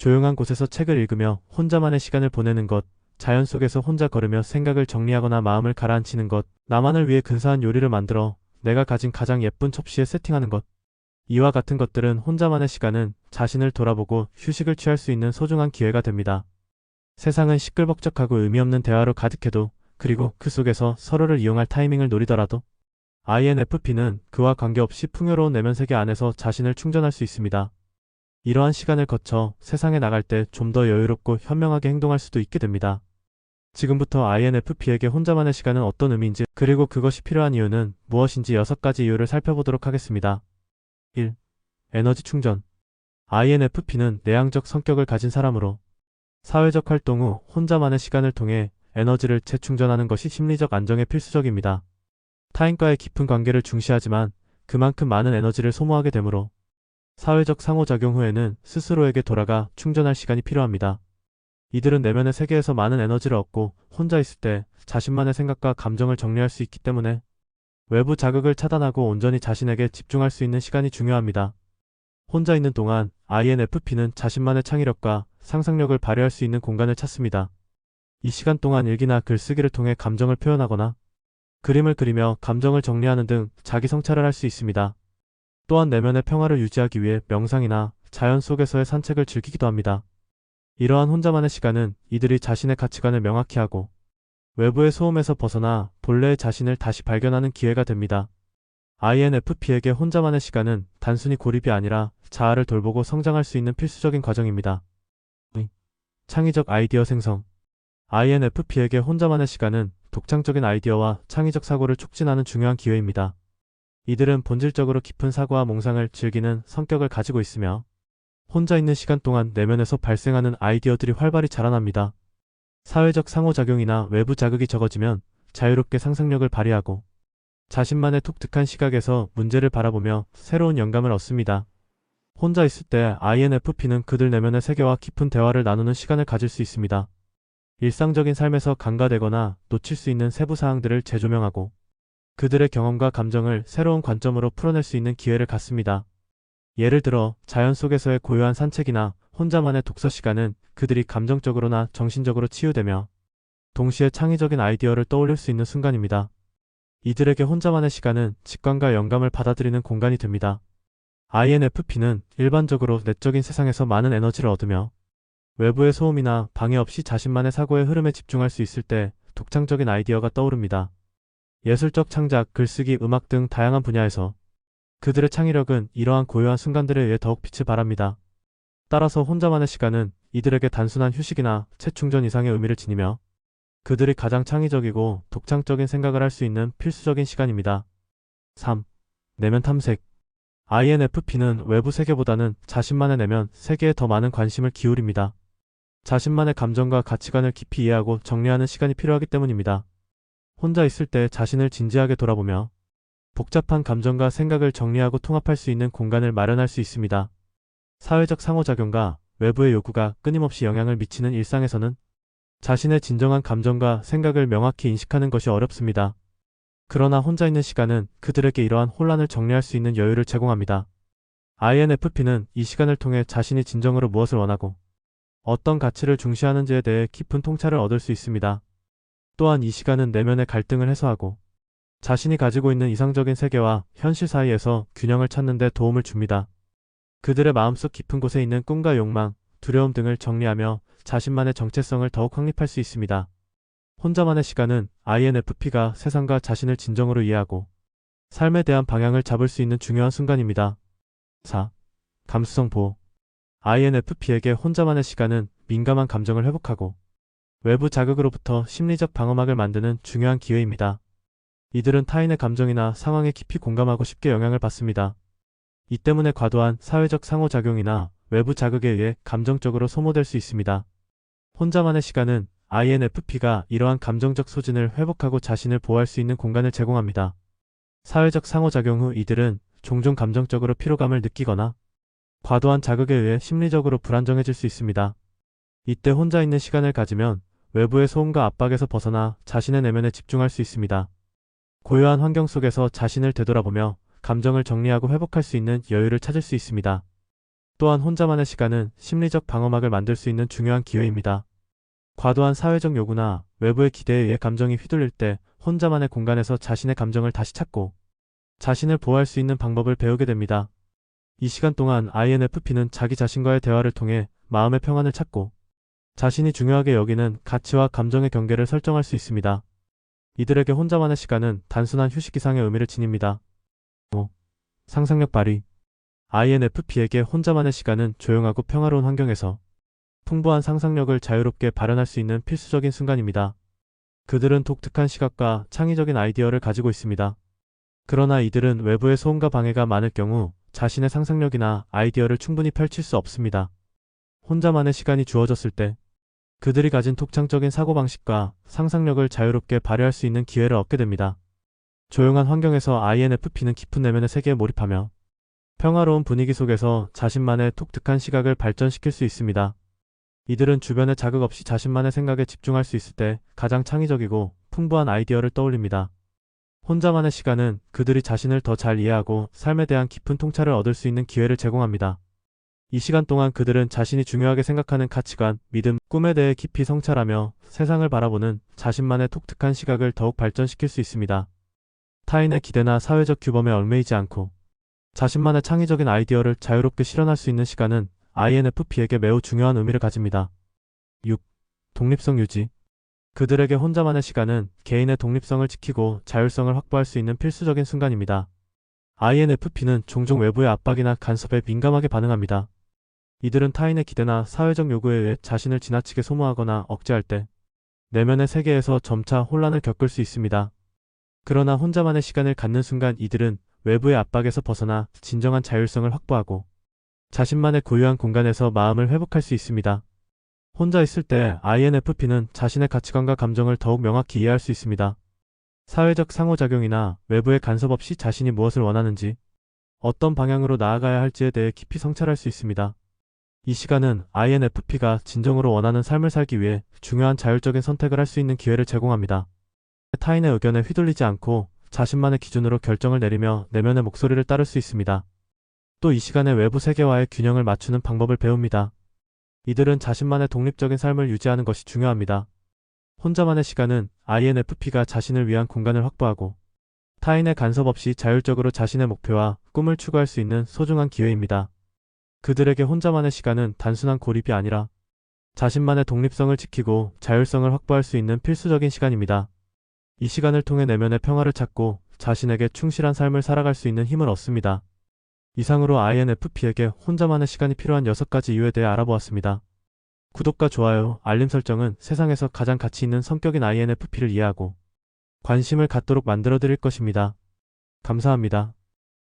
조용한 곳에서 책을 읽으며 혼자만의 시간을 보내는 것, 자연 속에서 혼자 걸으며 생각을 정리하거나 마음을 가라앉히는 것, 나만을 위해 근사한 요리를 만들어 내가 가진 가장 예쁜 첩시에 세팅하는 것. 이와 같은 것들은 혼자만의 시간은 자신을 돌아보고 휴식을 취할 수 있는 소중한 기회가 됩니다. 세상은 시끌벅적하고 의미 없는 대화로 가득해도, 그리고 그 속에서 서로를 이용할 타이밍을 노리더라도 INFP는 그와 관계없이 풍요로운 내면 세계 안에서 자신을 충전할 수 있습니다. 이러한 시간을 거쳐 세상에 나갈 때 좀 더 여유롭고 현명하게 행동할 수도 있게 됩니다. 지금부터 INFP에게 혼자만의 시간은 어떤 의미인지, 그리고 그것이 필요한 이유는 무엇인지 6가지 이유를 살펴보도록 하겠습니다. 1. 에너지 충전. INFP는 내향적 성격을 가진 사람으로 사회적 활동 후 혼자만의 시간을 통해 에너지를 재충전하는 것이 심리적 안정에 필수적입니다. 타인과의 깊은 관계를 중시하지만 그만큼 많은 에너지를 소모하게 되므로 사회적 상호작용 후에는 스스로에게 돌아가 충전할 시간이 필요합니다. 이들은 내면의 세계에서 많은 에너지를 얻고 혼자 있을 때 자신만의 생각과 감정을 정리할 수 있기 때문에 외부 자극을 차단하고 온전히 자신에게 집중할 수 있는 시간이 중요합니다. 혼자 있는 동안 INFP는 자신만의 창의력과 상상력을 발휘할 수 있는 공간을 찾습니다. 이 시간 동안 일기나 글쓰기를 통해 감정을 표현하거나 그림을 그리며 감정을 정리하는 등 자기 성찰을 할 수 있습니다. 또한 내면의 평화를 유지하기 위해 명상이나 자연 속에서의 산책을 즐기기도 합니다. 이러한 혼자만의 시간은 이들이 자신의 가치관을 명확히 하고 외부의 소음에서 벗어나 본래의 자신을 다시 발견하는 기회가 됩니다. INFP에게 혼자만의 시간은 단순히 고립이 아니라 자아를 돌보고 성장할 수 있는 필수적인 과정입니다. 창의적 아이디어 생성. INFP에게 혼자만의 시간은 독창적인 아이디어와 창의적 사고를 촉진하는 중요한 기회입니다. 이들은 본질적으로 깊은 사고와 몽상을 즐기는 성격을 가지고 있으며 혼자 있는 시간 동안 내면에서 발생하는 아이디어들이 활발히 자라납니다. 사회적 상호작용이나 외부 자극이 적어지면 자유롭게 상상력을 발휘하고 자신만의 독특한 시각에서 문제를 바라보며 새로운 영감을 얻습니다. 혼자 있을 때 INFP는 그들 내면의 세계와 깊은 대화를 나누는 시간을 가질 수 있습니다. 일상적인 삶에서 간과되거나 놓칠 수 있는 세부 사항들을 재조명하고 그들의 경험과 감정을 새로운 관점으로 풀어낼 수 있는 기회를 갖습니다. 예를 들어 자연 속에서의 고요한 산책이나 혼자만의 독서 시간은 그들이 감정적으로나 정신적으로 치유되며 동시에 창의적인 아이디어를 떠올릴 수 있는 순간입니다. 이들에게 혼자만의 시간은 직관과 영감을 받아들이는 공간이 됩니다. INFP는 일반적으로 내적인 세상에서 많은 에너지를 얻으며 외부의 소음이나 방해 없이 자신만의 사고의 흐름에 집중할 수 있을 때 독창적인 아이디어가 떠오릅니다. 예술적 창작, 글쓰기, 음악 등 다양한 분야에서 그들의 창의력은 이러한 고요한 순간들에 의해 더욱 빛을 발합니다. 따라서 혼자만의 시간은 이들에게 단순한 휴식이나 재충전 이상의 의미를 지니며 그들이 가장 창의적이고 독창적인 생각을 할 수 있는 필수적인 시간입니다. 3. 내면 탐색. INFP는 외부 세계보다는 자신만의 내면 세계에 더 많은 관심을 기울입니다. 자신만의 감정과 가치관을 깊이 이해하고 정리하는 시간이 필요하기 때문입니다. 혼자 있을 때 자신을 진지하게 돌아보며 복잡한 감정과 생각을 정리하고 통합할 수 있는 공간을 마련할 수 있습니다. 사회적 상호작용과 외부의 요구가 끊임없이 영향을 미치는 일상에서는 자신의 진정한 감정과 생각을 명확히 인식하는 것이 어렵습니다. 그러나 혼자 있는 시간은 그들에게 이러한 혼란을 정리할 수 있는 여유를 제공합니다. INFP는 이 시간을 통해 자신이 진정으로 무엇을 원하고 어떤 가치를 중시하는지에 대해 깊은 통찰을 얻을 수 있습니다. 또한 이 시간은 내면의 갈등을 해소하고 자신이 가지고 있는 이상적인 세계와 현실 사이에서 균형을 찾는 데 도움을 줍니다. 그들의 마음속 깊은 곳에 있는 꿈과 욕망, 두려움 등을 정리하며 자신만의 정체성을 더욱 확립할 수 있습니다. 혼자만의 시간은 INFP가 세상과 자신을 진정으로 이해하고 삶에 대한 방향을 잡을 수 있는 중요한 순간입니다. 4. 감수성 보호. INFP에게 혼자만의 시간은 민감한 감정을 회복하고 외부 자극으로부터 심리적 방어막을 만드는 중요한 기회입니다. 이들은 타인의 감정이나 상황에 깊이 공감하고 쉽게 영향을 받습니다. 이 때문에 과도한 사회적 상호작용이나 외부 자극에 의해 감정적으로 소모될 수 있습니다. 혼자만의 시간은 INFP가 이러한 감정적 소진을 회복하고 자신을 보호할 수 있는 공간을 제공합니다. 사회적 상호작용 후 이들은 종종 감정적으로 피로감을 느끼거나 과도한 자극에 의해 심리적으로 불안정해질 수 있습니다. 이때 혼자 있는 시간을 가지면 외부의 소음과 압박에서 벗어나 자신의 내면에 집중할 수 있습니다. 고요한 환경 속에서 자신을 되돌아보며 감정을 정리하고 회복할 수 있는 여유를 찾을 수 있습니다. 또한 혼자만의 시간은 심리적 방어막을 만들 수 있는 중요한 기회입니다. 과도한 사회적 요구나 외부의 기대에 의해 감정이 휘둘릴 때 혼자만의 공간에서 자신의 감정을 다시 찾고 자신을 보호할 수 있는 방법을 배우게 됩니다. 이 시간 동안 INFP는 자기 자신과의 대화를 통해 마음의 평안을 찾고 자신이 중요하게 여기는 가치와 감정의 경계를 설정할 수 있습니다. 이들에게 혼자만의 시간은 단순한 휴식 이상의 의미를 지닙니다. 5. 상상력 발휘. INFP에게 혼자만의 시간은 조용하고 평화로운 환경에서 풍부한 상상력을 자유롭게 발현할 수 있는 필수적인 순간입니다. 그들은 독특한 시각과 창의적인 아이디어를 가지고 있습니다. 그러나 이들은 외부의 소음과 방해가 많을 경우 자신의 상상력이나 아이디어를 충분히 펼칠 수 없습니다. 혼자만의 시간이 주어졌을 때 그들이 가진 독창적인 사고방식과 상상력을 자유롭게 발휘할 수 있는 기회를 얻게 됩니다. 조용한 환경에서 INFP는 깊은 내면의 세계에 몰입하며 평화로운 분위기 속에서 자신만의 독특한 시각을 발전시킬 수 있습니다. 이들은 주변의 자극 없이 자신만의 생각에 집중할 수 있을 때 가장 창의적이고 풍부한 아이디어를 떠올립니다. 혼자만의 시간은 그들이 자신을 더 잘 이해하고 삶에 대한 깊은 통찰을 얻을 수 있는 기회를 제공합니다. 이 시간 동안 그들은 자신이 중요하게 생각하는 가치관, 믿음, 꿈에 대해 깊이 성찰하며 세상을 바라보는 자신만의 독특한 시각을 더욱 발전시킬 수 있습니다. 타인의 기대나 사회적 규범에 얽매이지 않고 자신만의 창의적인 아이디어를 자유롭게 실현할 수 있는 시간은 INFP에게 매우 중요한 의미를 가집니다. 6. 독립성 유지. 그들에게 혼자만의 시간은 개인의 독립성을 지키고 자율성을 확보할 수 있는 필수적인 순간입니다. INFP는 종종 외부의 압박이나 간섭에 민감하게 반응합니다. 이들은 타인의 기대나 사회적 요구에 의해 자신을 지나치게 소모하거나 억제할 때 내면의 세계에서 점차 혼란을 겪을 수 있습니다. 그러나 혼자만의 시간을 갖는 순간 이들은 외부의 압박에서 벗어나 진정한 자율성을 확보하고 자신만의 고유한 공간에서 마음을 회복할 수 있습니다. 혼자 있을 때 INFP는 자신의 가치관과 감정을 더욱 명확히 이해할 수 있습니다. 사회적 상호작용이나 외부의 간섭 없이 자신이 무엇을 원하는지, 어떤 방향으로 나아가야 할지에 대해 깊이 성찰할 수 있습니다. 이 시간은 INFP가 진정으로 원하는 삶을 살기 위해 중요한 자율적인 선택을 할 수 있는 기회를 제공합니다. 타인의 의견에 휘둘리지 않고 자신만의 기준으로 결정을 내리며 내면의 목소리를 따를 수 있습니다. 또 이 시간에 외부 세계와의 균형을 맞추는 방법을 배웁니다. 이들은 자신만의 독립적인 삶을 유지하는 것이 중요합니다. 혼자만의 시간은 INFP가 자신을 위한 공간을 확보하고 타인의 간섭 없이 자율적으로 자신의 목표와 꿈을 추구할 수 있는 소중한 기회입니다. 그들에게 혼자만의 시간은 단순한 고립이 아니라 자신만의 독립성을 지키고 자율성을 확보할 수 있는 필수적인 시간입니다. 이 시간을 통해 내면의 평화를 찾고 자신에게 충실한 삶을 살아갈 수 있는 힘을 얻습니다. 이상으로 INFP에게 혼자만의 시간이 필요한 6가지 이유에 대해 알아보았습니다. 구독과 좋아요, 알림 설정은 세상에서 가장 가치 있는 성격인 INFP를 이해하고 관심을 갖도록 만들어 드릴 것입니다. 감사합니다.